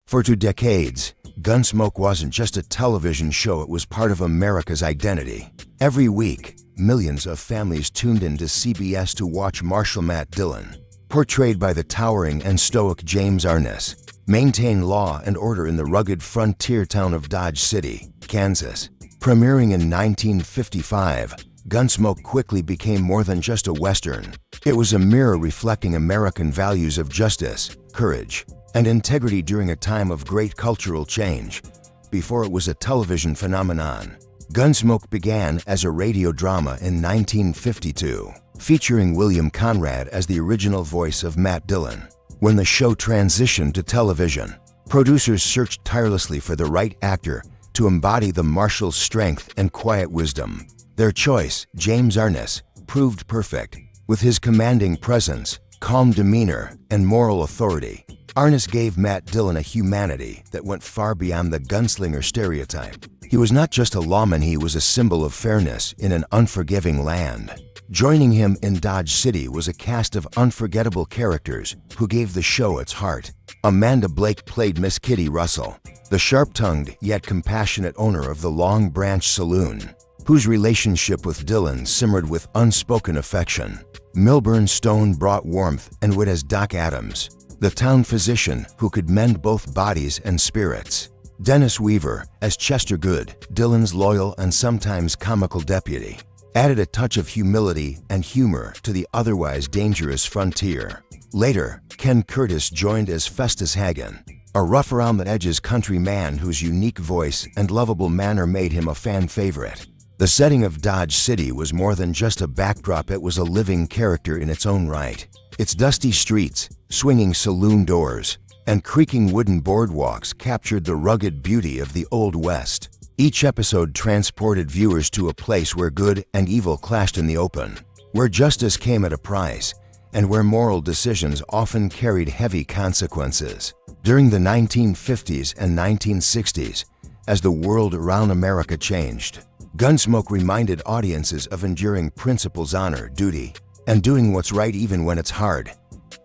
For 2 decades, Gunsmoke wasn't just a television show, it was part of America's identity. Every week, millions of families tuned in to CBS to watch Marshal Matt Dillon, portrayed by the towering and stoic James Arness, maintain law and order in the rugged frontier town of Dodge City, Kansas. Premiering in 1955, Gunsmoke quickly became more than just a Western. It was a mirror reflecting American values of justice, courage, and integrity during a time of great cultural change. Before it was a television phenomenon, Gunsmoke began as a radio drama in 1952, featuring William Conrad as the original voice of Matt Dillon. When the show transitioned to television, producers searched tirelessly for the right actor to embody the Marshal's strength and quiet wisdom. Their choice, James Arness, proved perfect. With his commanding presence, calm demeanor, and moral authority, Arness gave Matt Dillon a humanity that went far beyond the gunslinger stereotype. He was not just a lawman, he was a symbol of fairness in an unforgiving land. Joining him in Dodge City was a cast of unforgettable characters who gave the show its heart. Amanda Blake played Miss Kitty Russell, the sharp-tongued yet compassionate owner of the Long Branch Saloon, whose relationship with Dillon simmered with unspoken affection. Milburn Stone brought warmth and wit as Doc Adams, the town physician who could mend both bodies and spirits. Dennis Weaver, as Chester Good, Dillon's loyal and sometimes comical deputy, added a touch of humility and humor to the otherwise dangerous frontier. Later, Ken Curtis joined as Festus Hagen, a rough-around-the-edges country man whose unique voice and lovable manner made him a fan favorite. The setting of Dodge City was more than just a backdrop, it was a living character in its own right. Its dusty streets, swinging saloon doors, and creaking wooden boardwalks captured the rugged beauty of the Old West. Each episode transported viewers to a place where good and evil clashed in the open, where justice came at a price, and where moral decisions often carried heavy consequences. During the 1950s and 1960s, as the world around America changed, Gunsmoke reminded audiences of enduring principles: honor, duty, and doing what's right even when it's hard.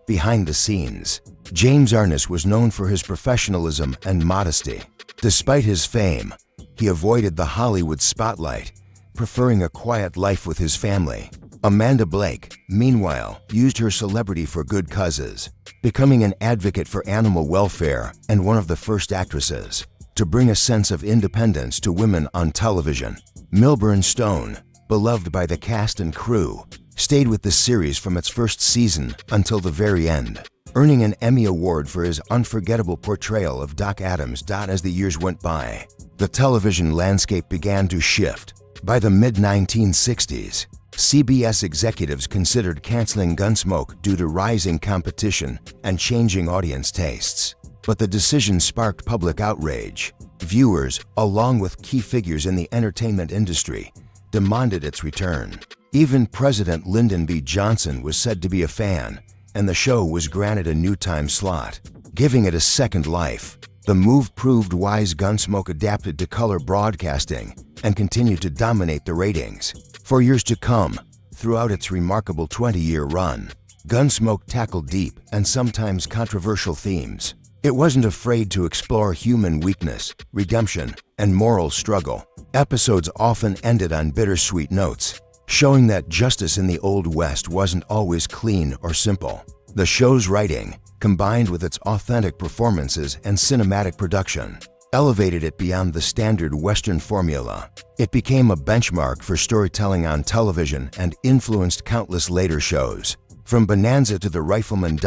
Behind the scenes, James Arness was known for his professionalism and modesty. Despite his fame, he avoided the Hollywood spotlight, preferring a quiet life with his family. Amanda Blake, meanwhile, used her celebrity for good causes, becoming an advocate for animal welfare and one of the first actresses to bring a sense of independence to women on television. Milburn Stone, beloved by the cast and crew, stayed with the series from its first season until the very end, earning an Emmy Award for his unforgettable portrayal of Doc Adams. As the years went by, the television landscape began to shift. By the mid-1960s, CBS executives considered canceling Gunsmoke due to rising competition and changing audience tastes. But the decision sparked public outrage. Viewers, along with key figures in the entertainment industry, demanded its return. Even President Lyndon B. Johnson was said to be a fan, and the show was granted a new time slot, giving it a second life. The move proved wise. Gunsmoke adapted to color broadcasting and continued to dominate the ratings. For years to come, throughout its remarkable 20-year run, Gunsmoke tackled deep and sometimes controversial themes. It wasn't afraid to explore human weakness, redemption, and moral struggle. Episodes often ended on bittersweet notes, showing that justice in the Old West wasn't always clean or simple. The show's writing, combined with its authentic performances and cinematic production, elevated it beyond the standard Western formula. It became a benchmark for storytelling on television and influenced countless later shows. From Bonanza to The Rifleman.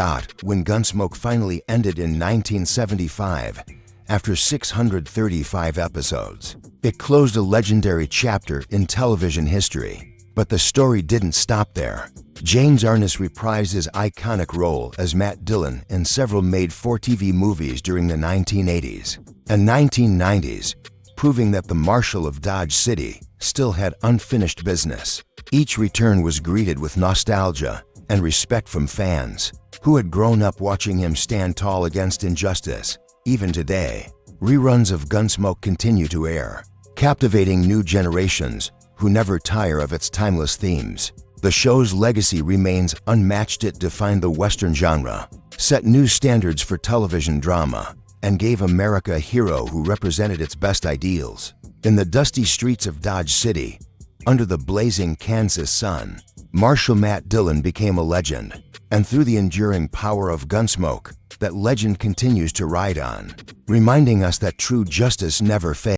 When Gunsmoke finally ended in 1975, after 635 episodes, it closed a legendary chapter in television history. But the story didn't stop there. James Arness reprised his iconic role as Matt Dillon in several made-for-TV movies during the 1980s and 1990s, proving that the Marshal of Dodge City still had unfinished business. Each return was greeted with nostalgia and respect from fans who had grown up watching him stand tall against injustice. Even today, reruns of Gunsmoke continue to air, captivating new generations who never tire of its timeless themes. The show's legacy remains unmatched. It defined the Western genre, set new standards for television drama, and gave America a hero who represented its best ideals. In the dusty streets of Dodge City, under the blazing Kansas sun, Marshal Matt Dillon became a legend. And through the enduring power of Gunsmoke, that legend continues to ride on, reminding us that true justice never fails.